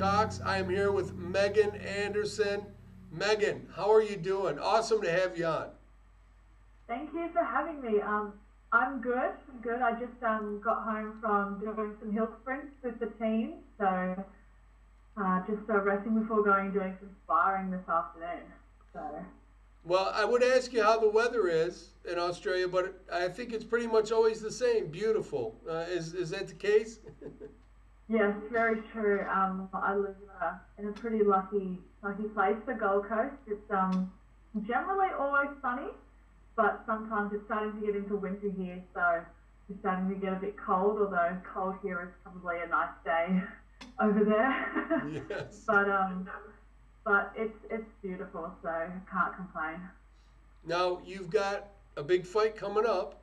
Cox. I am here with Megan Anderson. Megan, how are you doing? Awesome to have you on. Thank you for having me. I'm good. I'm good. I just got home from doing some hill sprints with the team, so just resting before going doing some sparring this afternoon. So. Well, I would ask you how the weather is in Australia, but I think it's pretty much always the same. Beautiful. Is that the case? Yes, very true. I live in a pretty lucky place, the Gold Coast. It's generally always sunny, but sometimes it's starting to get into winter here, so it's starting to get a bit cold, although cold here is probably a nice day over there. Yes. But it's beautiful, so I can't complain. Now, you've got a big fight coming up,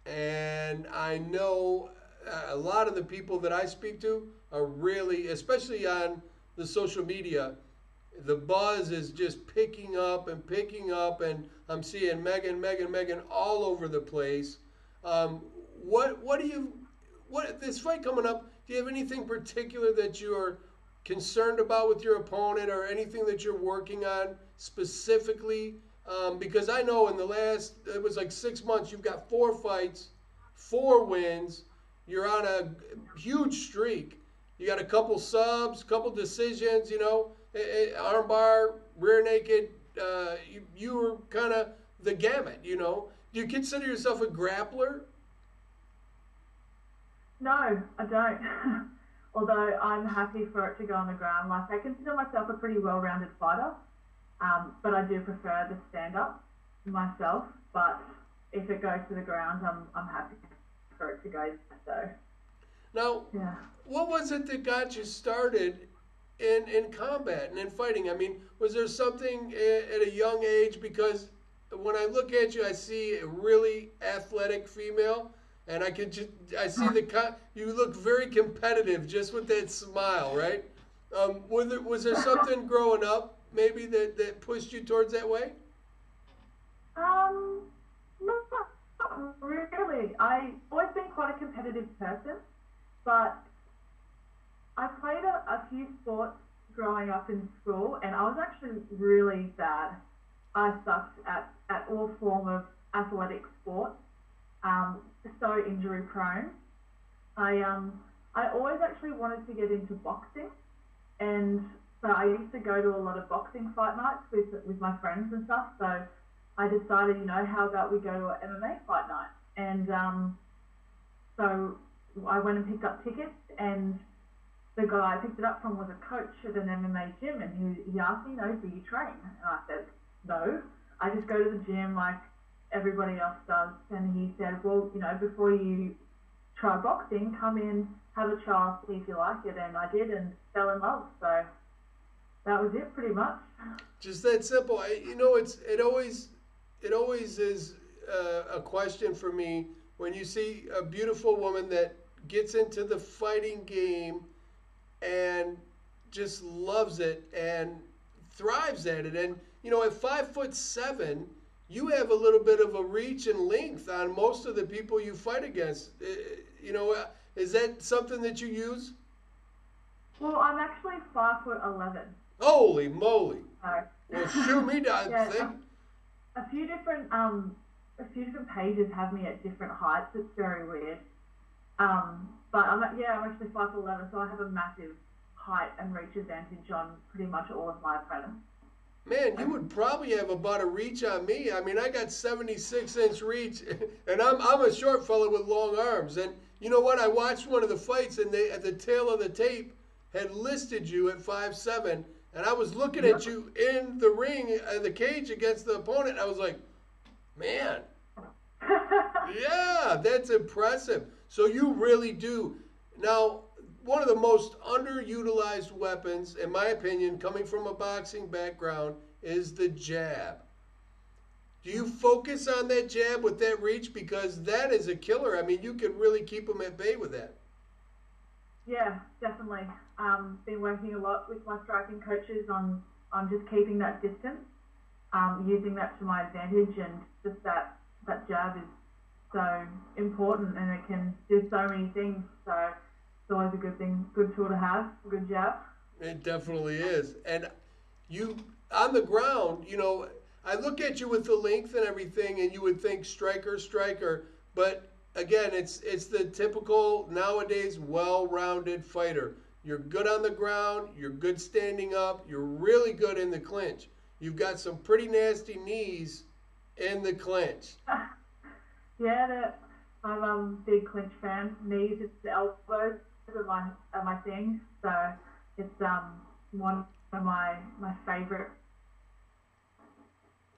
and I know a lot of the people that I speak to are really, especially on the social media, the buzz is just picking up, and I'm seeing Megan all over the place. What this fight coming up, do you have anything particular that you're concerned about with your opponent, or anything that you're working on specifically? Because I know in the last, it was like 6 months, you've got 4 fights, 4 wins. You're on a huge streak. You got a couple subs, couple decisions, armbar, rear naked. You were kind of the gamut, Do you consider yourself a grappler? No, I don't. Although I'm happy for it to go on the ground. Like, I consider myself a pretty well-rounded fighter, but I do prefer the stand-up myself. But if it goes to the ground, I'm happy for it to go. So. Now, yeah. What was it that got you started in combat and in fighting? I mean, was there something at a young age? Because when I look at you, I see a really athletic female. And I see you look very competitive just with that smile, right? Was there something growing up maybe that pushed you towards that way? Not really. I've always been quite a competitive person, but I played a few sports growing up in school, and I was actually really bad. I sucked at all form of athletic sports. So injury prone. I always actually wanted to get into boxing, and so I used to go to a lot of boxing fight nights with my friends and stuff. So I decided, how about we go to an MMA fight night? And so I went and picked up tickets, and the guy I picked it up from was a coach at an MMA gym, and he asked me, do you train? And I said, no, I just go to the gym like everybody else does. And he said, well, before you try boxing, come in, have a trial, see if you like it. And I did, and fell in love. So that was it, pretty much. Just that simple. It always is a question for me when you see a beautiful woman that gets into the fighting game and just loves it and thrives at it. And at 5'7", you have a little bit of a reach and length on most of the people you fight against. Is that something that you use? Well, I'm actually 5'11". Holy moly! So, well, shoot me down. Yeah, a few different pages have me at different heights. It's very weird. But I'm actually 5'11", so I have a massive height and reach advantage on pretty much all of my opponents. Man, you would probably have about a reach on me. I mean, I got 76-inch reach, and I'm a short fella with long arms. And you know what? I watched one of the fights, and they, at the tail of the tape, had listed you at 5'7", and I was looking at you in the ring, the cage against the opponent. And I was like, man, yeah, that's impressive. So you really do. Now, one of the most underutilized weapons, in my opinion, coming from a boxing background, is the jab. Do you focus on that jab with that reach? Because that is a killer. I mean, you can really keep them at bay with that. Yeah, definitely. Been working a lot with my striking coaches on just keeping that distance, using that to my advantage, and just that jab is so important, and it can do so many things. So it's always a good thing, good tool to have, a good jab. It definitely is. And you, on the ground, you know, I look at you with the length and everything, and you would think striker, striker. But again, it's the typical nowadays well-rounded fighter. You're good on the ground. You're good standing up. You're really good in the clinch. You've got some pretty nasty knees in the clinch. Yeah, I'm a big clinch fan. Knees, it's the elbows are my thing. So it's one of my favourite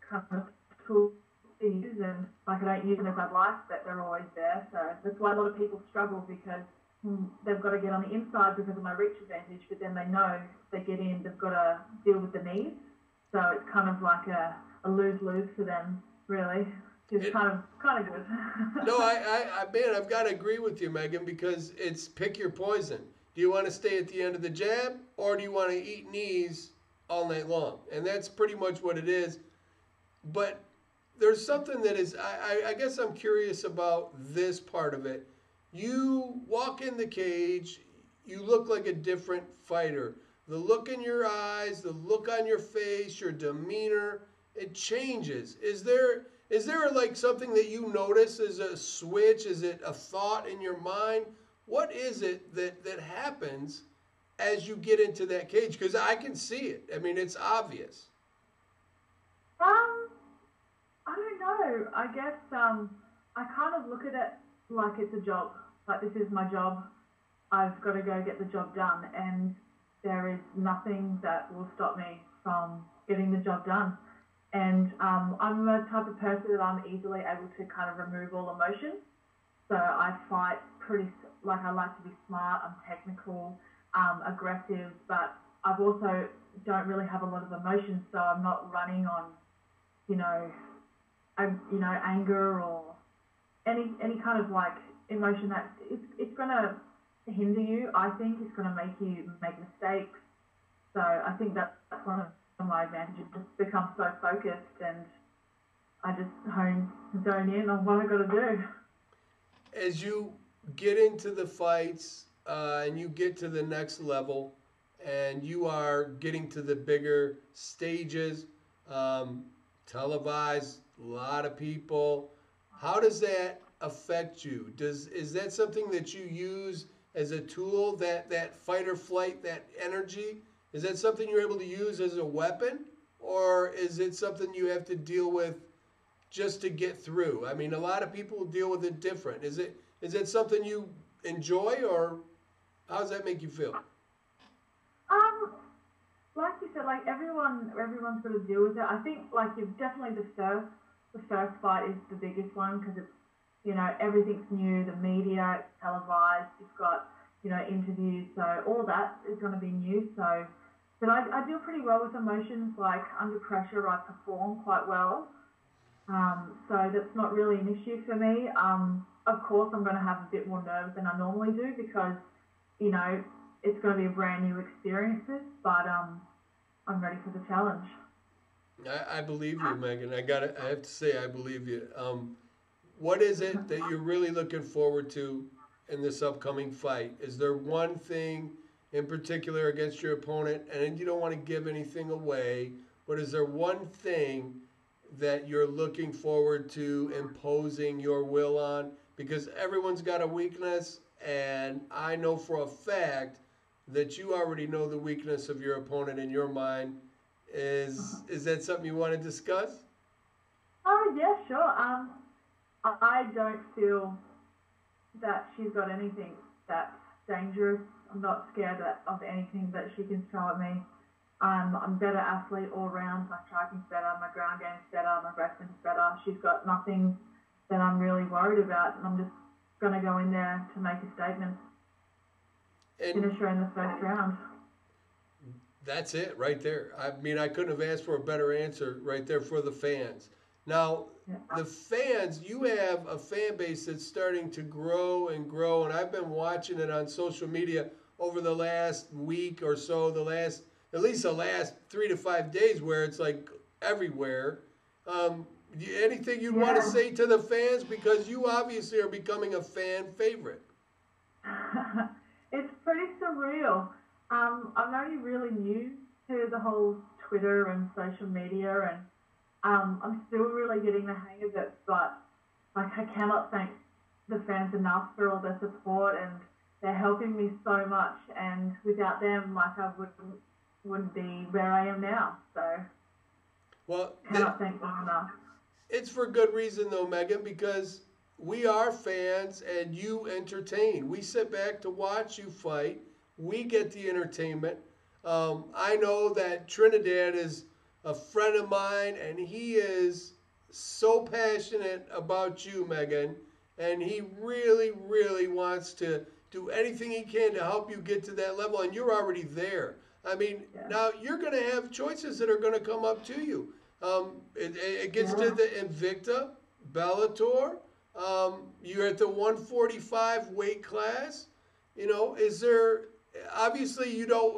kind of tools to use, and like I don't use them as I'd like, but they're always there. So that's why a lot of people struggle because they've got to get on the inside because of my reach advantage, but then they know if they get in, they've got to deal with the knees. So it's kind of like a lose-lose for them, really. It's kind of good. No, man, I've got to agree with you, Megan, because it's pick your poison. Do you want to stay at the end of the jab, or do you want to eat knees all night long? And that's pretty much what it is. But there's something that is, I guess I'm curious about this part of it. You walk in the cage, you look like a different fighter. The look in your eyes, the look on your face, your demeanor, it changes. Is there like something that you notice as a switch? Is it a thought in your mind? What is it that happens as you get into that cage? Because I can see it. I mean, it's obvious. I don't know. I guess I kind of look at it like it's a job. Like, this is my job. I've got to go get the job done, and there is nothing that will stop me from getting the job done. And I'm the type of person that I'm easily able to kind of remove all emotion. So I fight I like to be smart, I'm technical, aggressive, but I've also don't really have a lot of emotion, so I'm not running on, anger or any kind of like emotion that it's going to hinder you. I think it's going to make you make mistakes. So I think that's one of my advantages. Just become so focused, and I just zone in on what I got to do. As you get into the fights and you get to the next level, and you are getting to the bigger stages, televised, a lot of people. How does that affect you? Is that something that you use as a tool, that fight or flight, that energy? Is that something you're able to use as a weapon? Or is it something you have to deal with just to get through? I mean, a lot of people deal with it different. Is it something you enjoy, or how does that make you feel? Like you said, like everyone's got to deal with it. I think like you've definitely the first fight is the biggest one because it's, everything's new, the media, it's televised, you've got, interviews, so all that is going to be new. So, but I deal pretty well with emotions. Like under pressure, I perform quite well. So that's not really an issue for me. Of course, I'm going to have a bit more nerves than I normally do because, it's going to be a brand new experience, but I'm ready for the challenge. I believe you, Megan. I have to say, I believe you. What is it that you're really looking forward to in this upcoming fight? Is there one thing in particular against your opponent, and you don't want to give anything away, but is there one thing that you're looking forward to imposing your will on? Because everyone's got a weakness, and I know for a fact that you already know the weakness of your opponent in your mind. Is that something you want to discuss? Oh, yeah, sure. I don't feel that she's got anything that's dangerous. I'm not scared of anything that she can throw at me. I'm a better athlete all round. My striking's better, my ground game's better, my wrestling's better. She's got nothing that I'm really worried about, and I'm just going to go in there to make a statement. Finish her in the first round. That's it right there. I mean, I couldn't have asked for a better answer right there for the fans. Now, the fans, you have a fan base that's starting to grow and grow, and I've been watching it on social media over the last week or so, at least the last 3 to 5 days, where it's like everywhere. Anything you'd want to say to the fans? Because you obviously are becoming a fan favorite. It's pretty surreal. I'm only really new to the whole Twitter and social media, and I'm still really getting the hang of it. But like, I cannot thank the fans enough for all their support, and they're helping me so much. And without them, like, I wouldn't be where I am now. So Well, cannot thank them enough. it's for good reason though, Megan, because we are fans and you entertain. We sit back to watch you fight. We get the entertainment. I know that Trinidad is a friend of mine, and he is so passionate about you, Megan, and he really, really wants to do anything he can to help you get to that level, and you're already there. I mean, Yeah. now you're going to have choices that are going to come up to you. It gets to Yeah. the Invicta, Bellator. You're at the 145 weight class. You know, is there? Obviously, you don't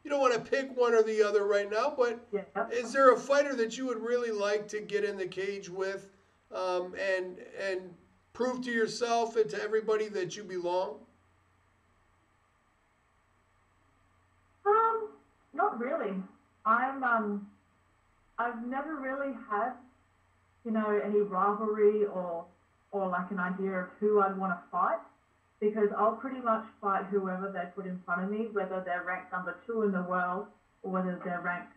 want to pick one or the other right now, but Yeah. is there a fighter that you would really like to get in the cage with, and prove to yourself and to everybody that you belong? Not really. I've never really had, any rivalry or like an idea of who I'd want to fight, because I'll pretty much fight whoever they put in front of me, whether they're ranked number 2 in the world or whether they're ranked,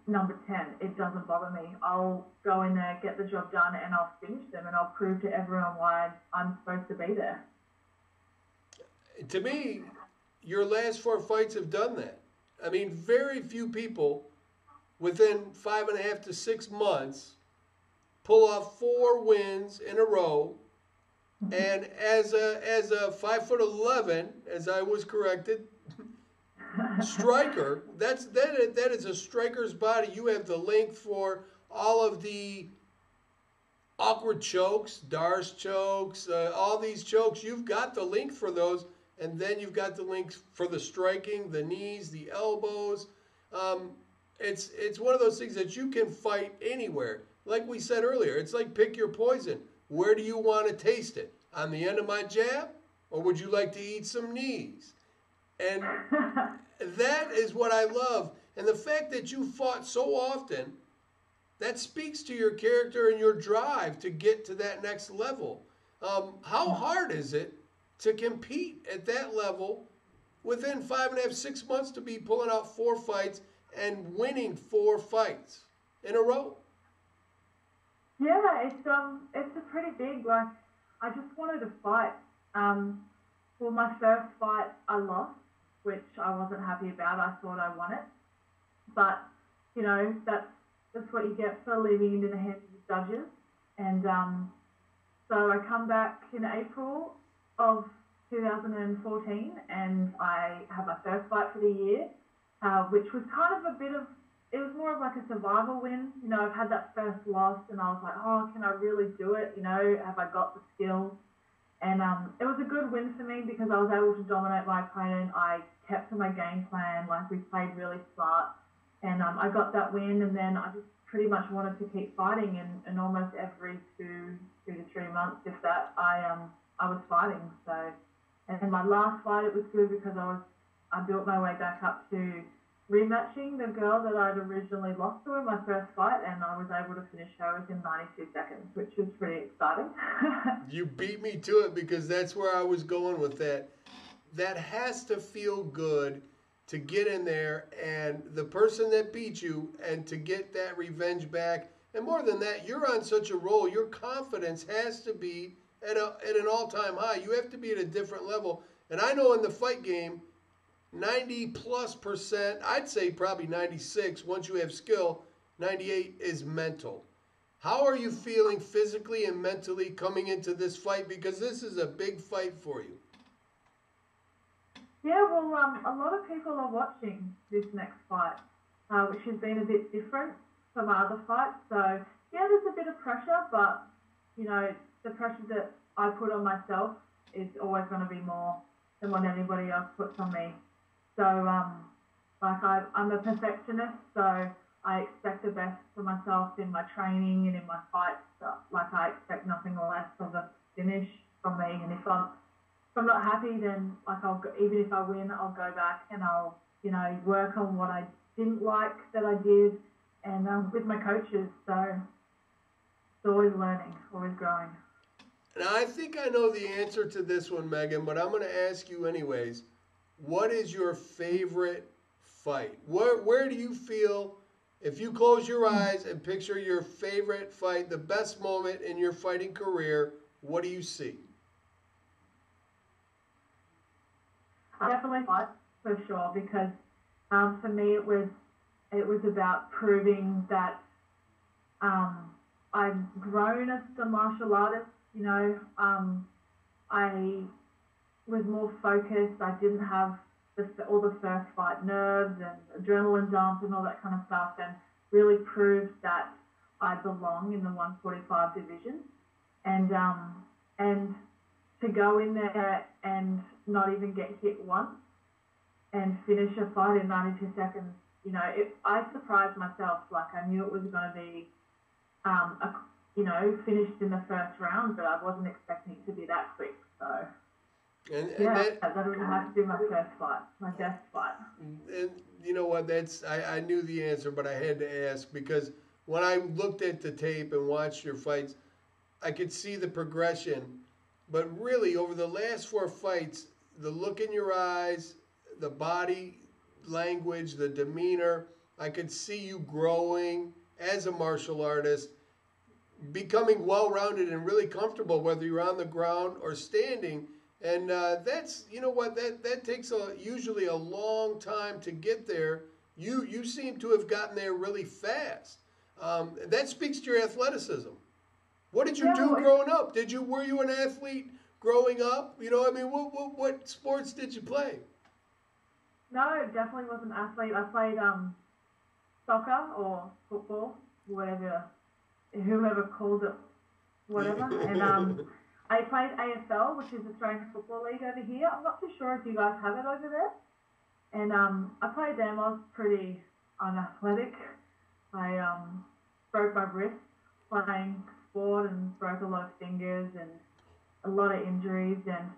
number 10. It doesn't bother me. I'll go in there, get the job done, and I'll finish them, and I'll prove to everyone why I'm supposed to be there. To me, your last 4 fights have done that. I mean, very few people within 5.5 to 6 months pull off 4 wins in a row. And as a 5'11", as I was corrected, striker, that is a striker's body. You have the length for all of the awkward chokes, Dar's chokes, all these chokes. You've got the length for those, and then you've got the length for the striking, the knees, the elbows. It's one of those things that you can fight anywhere. Like we said earlier, it's like pick your poison. Where do you want to taste it? On the end of my jab? Or would you like to eat some knees? And that is what I love. And the fact that you fought so often, that speaks to your character and your drive to get to that next level. How hard is it to compete at that level within 5.5, 6 months to be pulling out 4 fights and winning 4 fights in a row? Yeah, it's a pretty big, like, I just wanted to fight. Well, my first fight I lost, which I wasn't happy about. I thought I won it, but that's what you get for leaving into the hands of the judges. And so I come back in April of 2014, and I have my first fight for the year, which was kind of it was more of like a survival win. I've had that first loss, and I was like, oh, can I really do it? Have I got the skills? And it was a good win for me because I was able to dominate my opponent. I kept to my game plan. Like, we played really smart. And I got that win, and then I just pretty much wanted to keep fighting. And almost every 2 to 3 months, if that, I was fighting. So, and then my last fight, it was good because I built my way back up to rematching the girl that I'd originally lost to in my first fight, and I was able to finish her within 92 seconds, which was pretty exciting. You beat me to it, because that's where I was going with that. That has to feel good to get in there and the person that beat you, and to get that revenge back. And more than that, you're on such a roll. Your confidence has to be at an all-time high. You have to be at a different level. And I know in the fight game, 90+%, I'd say probably 96, once you have skill, 98 is mental. How are you feeling physically and mentally coming into this fight? Because this is a big fight for you. Yeah, well, a lot of people are watching this next fight, which has been a bit different from my other fights. So, yeah, there's a bit of pressure, but, the pressure that I put on myself is always going to be more than what anybody else puts on me. So, I'm a perfectionist, so I expect the best for myself in my training and in my fights. So, I expect nothing less of a finish from me. And if I'm not happy, then like even if I win, I'll go back and I'll work on what I didn't like that I did, and with my coaches. So it's always learning, always growing. Now, I think I know the answer to this one, Megan, but I'm going to ask you anyways. What is your favorite fight? Where do you feel, if you close your eyes and picture your favorite fight, the best moment in your fighting career, what do you see? I definitely fight, for sure, because for me it was about proving that I've grown as a martial artist. I was more focused. I didn't have all the first fight nerves and adrenaline dumps and all that kind of stuff, and really proved that I belong in the 145 division. And to go in there and not even get hit once and finish a fight in 92 seconds, I surprised myself. Like, I knew it was going to be finished in the first round, but I wasn't expecting it to be that quick. So, that really had to be my first fight, my best fight. And you know what? I knew the answer, but I had to ask because when I looked at the tape and watched your fights, I could see the progression. But really, over the last 4 fights, the look in your eyes, the body language, the demeanor, I could see you growing as a martial artist, becoming well-rounded and really comfortable, whether you're on the ground or standing. And that's, that takes usually a long time to get there. You seem to have gotten there really fast. That speaks to your athleticism. What did you do growing up? Were you an athlete growing up? What sports did you play? No, definitely wasn't an athlete. I played soccer or football, whoever called it, whatever. And I played AFL, which is Australian Football League over here. I'm not too sure if you guys have it over there. And I played them. I was pretty unathletic. I broke my wrist playing sport and broke a lot of fingers and a lot of injuries. And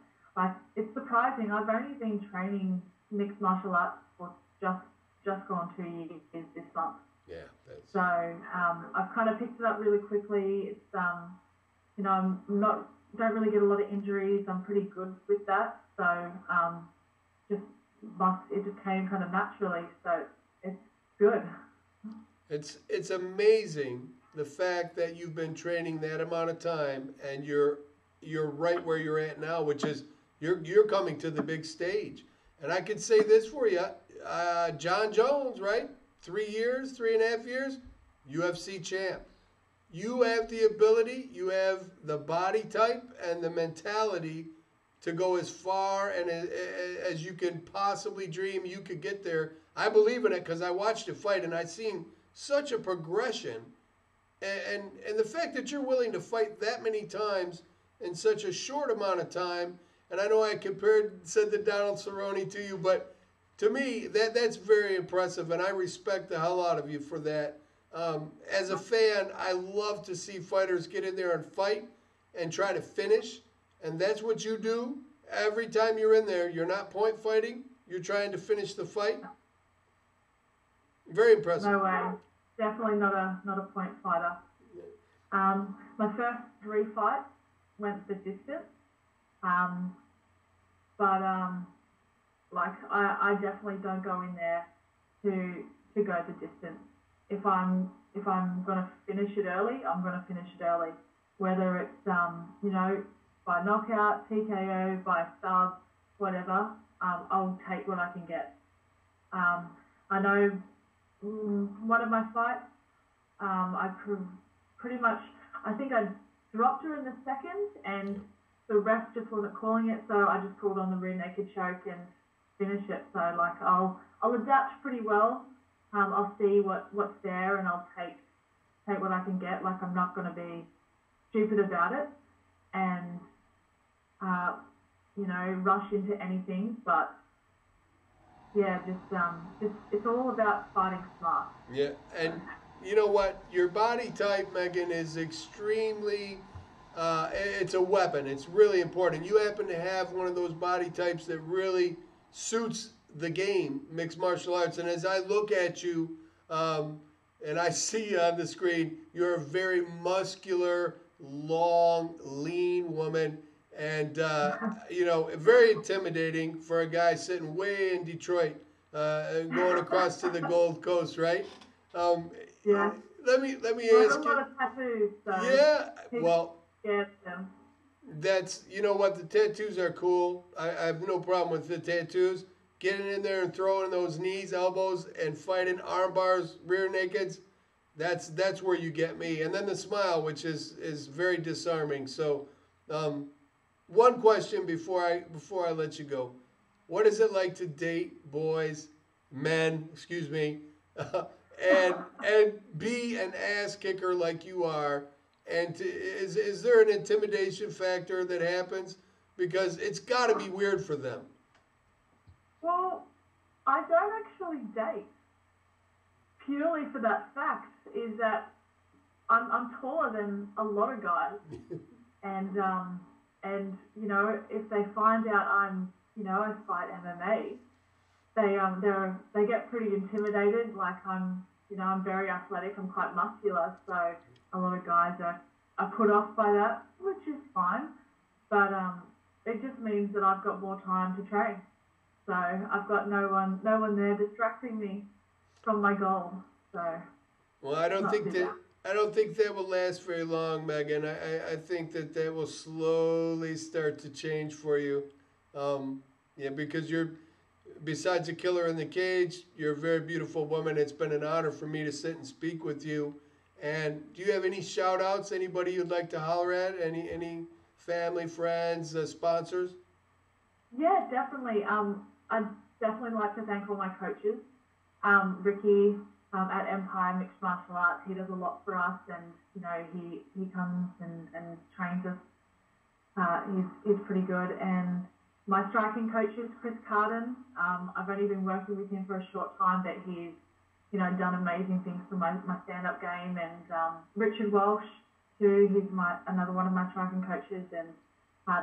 it's surprising. I've only been training mixed martial arts for just gone 2 years this month. Yeah. So I've kind of picked it up really quickly. It's I'm don't really get a lot of injuries. I'm pretty good with that. So it just came kind of naturally. So it's good. It's amazing the fact that you've been training that amount of time and you're right where you're at now, which is you're coming to the big stage. And I could say this for you, John Jones, right? 3.5 years, UFC champ. You have the ability, you have the body type and the mentality to go as far and as you can possibly dream you could get there. I believe in it because I watched you fight and I've seen such a progression. And the fact that you're willing to fight that many times in such a short amount of time, and I know I said the Donald Cerrone to you, but to me, that's very impressive, and I respect the hell out of you for that. As a fan, I love to see fighters get in there and fight and try to finish, and that's what you do. Every time you're in there, you're not point fighting, you're trying to finish the fight. Very impressive. No way. Definitely not a point fighter. My first 3 fights went the distance. I definitely don't go in there to go the distance. If I'm gonna finish it early, I'm gonna finish it early. Whether it's by knockout, TKO, by sub, whatever, I'll take what I can get. I know one of my fights, I think I dropped her in the second, and the ref just wasn't calling it, so I just called on the rear naked choke and finish it. So I'll adapt pretty well. I'll see what's there, and I'll take what I can get. I'm not going to be stupid about it and rush into anything. But yeah, just it's all about fighting smart. Yeah, and you know what? Your body type, Megan, is extremely it's a weapon. It's really important. You happen to have one of those body types that really suits the game, mixed martial arts. And as I look at you, and I see you on the screen, you're a very muscular, long, lean woman. And, you know, very intimidating for a guy sitting way in Detroit, and going across to the Gold Coast, right? Um, Yeah. let me I have ask a you. lot of tattoos, so Yeah, people well, get them. that's, you know what, the tattoos are cool. I have no problem with the tattoos. Getting in there and throwing those knees, elbows, and fighting arm bars, rear nakeds, that's where you get me. And then the smile, which is very disarming. So, one question before I let you go: what is it like to date boys, men, excuse me, and be an ass kicker like you are? And is there an intimidation factor that happens? Because it's got to be weird for them. Well, I don't actually date purely for that fact. Is that I'm taller than a lot of guys, and you know, if they find out I fight MMA, they get pretty intimidated. Like I'm very athletic. I'm quite muscular, so a lot of guys are put off by that, which is fine. But it just means that I've got more time to train. So I've got no one there distracting me from my goal. So well, I don't think that will last very long, Megan. I think that will slowly start to change for you. Yeah, because you're, besides a killer in the cage, you're a very beautiful woman. It's been an honor for me to sit and speak with you. And do you have any shout outs? Anybody you'd like to holler at? Any family, friends, sponsors? yeah, definitely. I'd definitely like to thank all my coaches. Ricky at Empire Mixed Martial Arts, he does a lot for us, and you know he comes and trains us. He's pretty good. And my striking coach is Chris Carden. I've only been working with him for a short time, but he's done amazing things for my stand-up game. And Richard Walsh too, he's another one of my striking coaches, and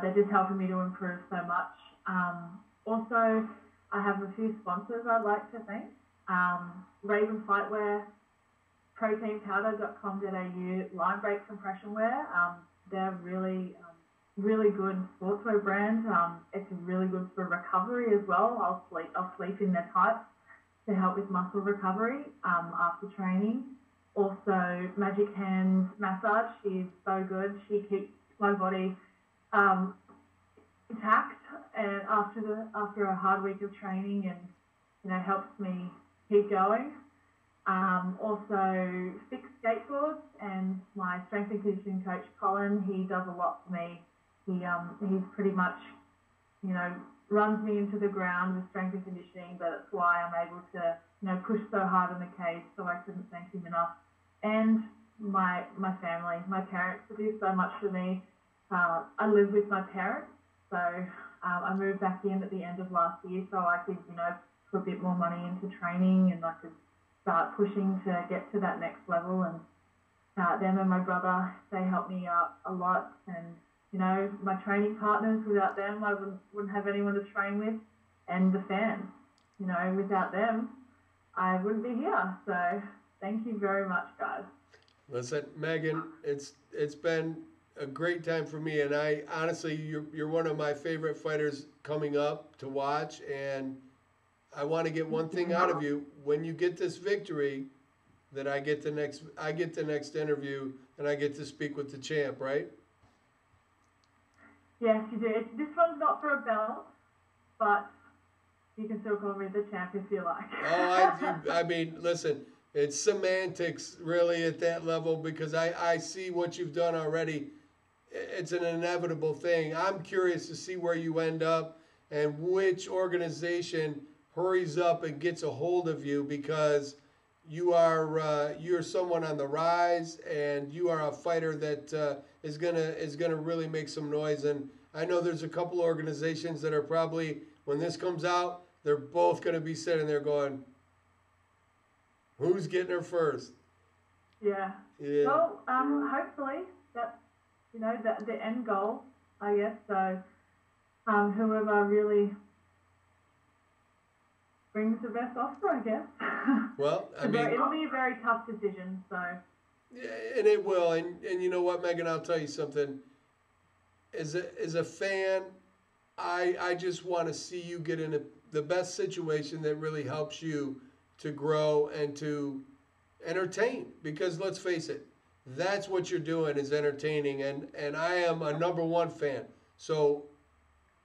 they're just helping me to improve so much. Also, I have a few sponsors I'd like to thank. Raven Fightwear, proteinpowder.com.au, Line Break Compression Wear. They're really good sportswear brand. It's really good for recovery as well. I'll sleep in their tights to help with muscle recovery after training. Also, Magic Hands Massage. She's so good. She keeps my body intact and after a hard week of training, and helps me keep going. Also, Fix Skateboards, and my strength and conditioning coach Colin, he does a lot for me. He's pretty much runs me into the ground with strength and conditioning, but that's why I'm able to push so hard in the cage. So I couldn't thank him enough. And my family, my parents, do so much for me. I live with my parents, so I moved back in at the end of last year, so I could put a bit more money into training, and I could start pushing to get to that next level. And them and my brother, they helped me out a lot. And my training partners, without them, I wouldn't have anyone to train with. And the fans, without them, I wouldn't be here. So thank you very much, guys. Listen, Megan, it's been a great time for me, and I honestly, you're one of my favorite fighters coming up to watch, and I want to get one thing out of you. When you get this victory, that I get the next interview, and I get to speak with the champ, right? Yes, you do. This one's not for a belt, but you can still call me the champ if you like. I mean, listen, it's semantics really at that level, because I see what you've done already. It's an inevitable thing. I'm curious to see where you end up and which organization hurries up and gets a hold of you, because you're someone on the rise, and you are a fighter that is gonna really make some noise. And I know there's a couple organizations that are probably, when this comes out, they're both gonna be sitting there going, "Who's getting her first?" Yeah. Yeah. Well, hopefully that's you know, the end goal, I guess. So whoever really brings the best offer, I guess. Well, I mean, it'll be a very tough decision. So yeah, and it will. And you know what, Megan? I'll tell you something. As a fan, I just want to see you get in the best situation that really helps you to grow and to entertain. Because let's face it, that's what you're doing is entertaining. And I am a #1 fan. So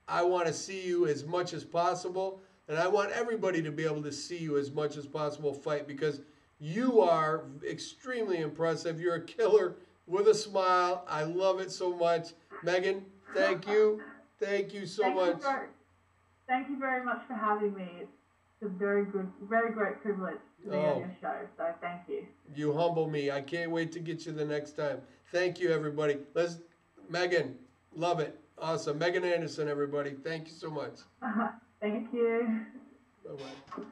I want to see you as much as possible. And I want everybody to be able to see you as much as possible fight, because you are extremely impressive. You're a killer with a smile. I love it so much. Megan, thank you. Thank you so much. Thank you very much for having me. It's a very great privilege to be on your show. So thank you. You humble me. I can't wait to get you the next time. Thank you, everybody. Megan, love it. Awesome. Megan Anderson, everybody. Thank you so much. Thank you. Bye-bye.